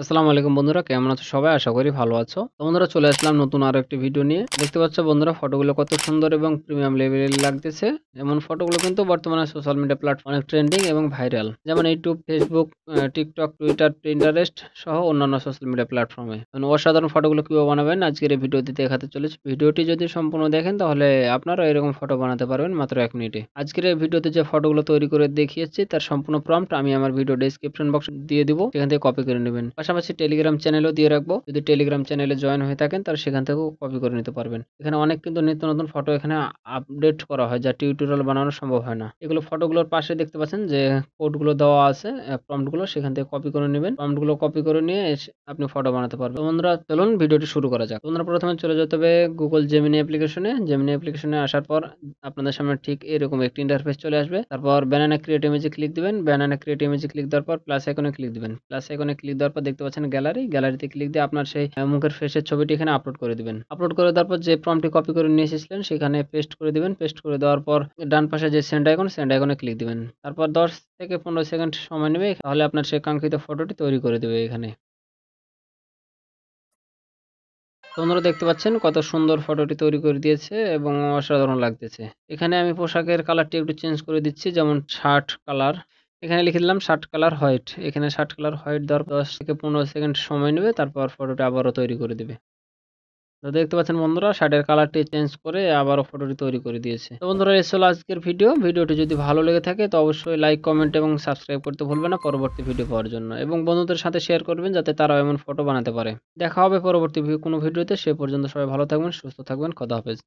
আসসালামু আলাইকুম বন্ধুরা, কেমন আছো সবাই? আশা করি ভালো আছো। তো বন্ধুরা, চলে আসলাম নতুন আরো একটি ভিডিও নিয়ে। দেখতে পাচ্ছ বন্ধুরা, ফটোগুলো কত সুন্দর এবং প্রিমিয়াম লেভেলের লাগতেছে। এমন ফটোগুলো কিন্তু বর্তমানে সোশ্যাল মিডিয়া প্ল্যাটফর্মে অনেক ট্রেন্ডিং এবং ভাইরাল। যেমন YouTube, Facebook, TikTok, Twitter, Pinterest সহ অন্যান্য সোশ্যাল মিডিয়া প্ল্যাটফর্মে। অসাধারণ ফটোগুলো কিভাবে বানাবেন আজকের এই ভিডিওতে দেখাতে চলেছি। ভিডিওটি যদি সম্পূর্ণ দেখেন তাহলে আপনারাও এরকম ফটো বানাতে পারবেন মাত্র 1 মিনিটে। আজকের এই ভিডিওতে যে ফটোগুলো তৈরি করে দেখিয়েছি তার সম্পূর্ণ প্রম্পট আমি আমার ভিডিও ডেসক্রিপশন বক্সে দিয়ে দিব, সেখান থেকে কপি করে নেবেন। পাশাপাশি টেলিগ্রাম চ্যানেলও দিয়ে রাখবো, যদি টেলিগ্রাম চ্যানেলে জয়েন হয়ে থাকেন তাহলে সেখান থেকেও কপি করে নিতে পারবেন। এখানে অনেক কিন্তু নিত্য নতুন ফটো এখানে আপডেট করা হয়, যা টিউটোরিয়াল বানানো সম্ভব হয় না। এগুলো ফটোগুলোর পাশে দেখতে পাচ্ছেন যে কোডগুলো দেওয়া আছে, প্রম্পটগুলো সেখান থেকে কপি করে নেবেন। প্রম্পটগুলো কপি করে নিয়ে আপনি ফটো বানাতে পারবেন। তো বন্ধুরা, চলুন ভিডিওটি শুরু করা যাক। তোমরা প্রথমে চলে যেতে হবে গুগল জেমিনি অ্যাপ্লিকেশনে। জেমিনি অ্যাপ্লিকেশনে আসার পর আপনাদের সামনে ঠিক এরকম একটি ইন্টারফেস চলে আসবে। তারপর ব্যানানা ক্রিয়েট ইমেজে ক্লিক দিবেন। ব্যানানা ক্রিয়েট ইমেজে ক্লিক দেওয়ার পর প্লাস আইকনে ক্লিক দিবেন। প্লাস আইকনে ক্লিক দেওয়ার পর দেখতে পাচ্ছেন গ্যালারি। গ্যালারিতে ক্লিক দিয়ে আপনার সেই মুখের ফেসের ছবিটি এখানে আপলোড করে দিবেন। আপলোড করে দেওয়ার পর যে প্রম্পটটি কপি করে নিয়ে এসেছিলেন সেখানে পেস্ট করে দিবেন। পেস্ট করে দেওয়ার পর ডান পাশে যে সেন্ড আইকন, সেন্ড আইকনে ক্লিক দিবেন। তারপর 10 থেকে 15 সেকেন্ড সময় নেবে, তাহলে আপনার সেই কাঙ্ক্ষিত ফটোটি তৈরি করে দেবে এখানে। তো বন্ধুরা, দেখতে পাচ্ছেন কত সুন্দর ফটোটি তৈরি করে দিয়েছে এবং অসাধারণ লাগতেছে। এখানে আমি পোশাকের কালারটি একটু চেঞ্জ করে দিচ্ছি, যেমন শার্ট কালার। এখানে লিখে দিলাম শার্ট কালার হোয়াইট। এখানে শার্ট কালার হোয়াইট দেওয়ার 10 থেকে 15 সেকেন্ড সময় নেবে, তারপর ফটোটা আবারও তৈরি করে দেবে। তো দেখতে পাচ্ছেন বন্ধুরা, শার্টের কালারটি চেঞ্জ করে আবারও ফটোটি তৈরি করে দিয়েছে। তো বন্ধুরা, এই ছিল আজকের ভিডিও। ভিডিওটি যদি ভালো লেগে থাকে তো অবশ্যই লাইক, কমেন্ট এবং সাবস্ক্রাইব করতে ভুলবেন না পরবর্তী ভিডিও পাওয়ার জন্য, এবং বন্ধুদের সাথে শেয়ার করবেন যাতে তারাও এমন ফটো বানাতে পারে। দেখা হবে পরবর্তী কোনো ভিডিওতে। সে পর্যন্ত সবাই ভালো থাকবেন, সুস্থ থাকবেন। খোদা হাফেজ।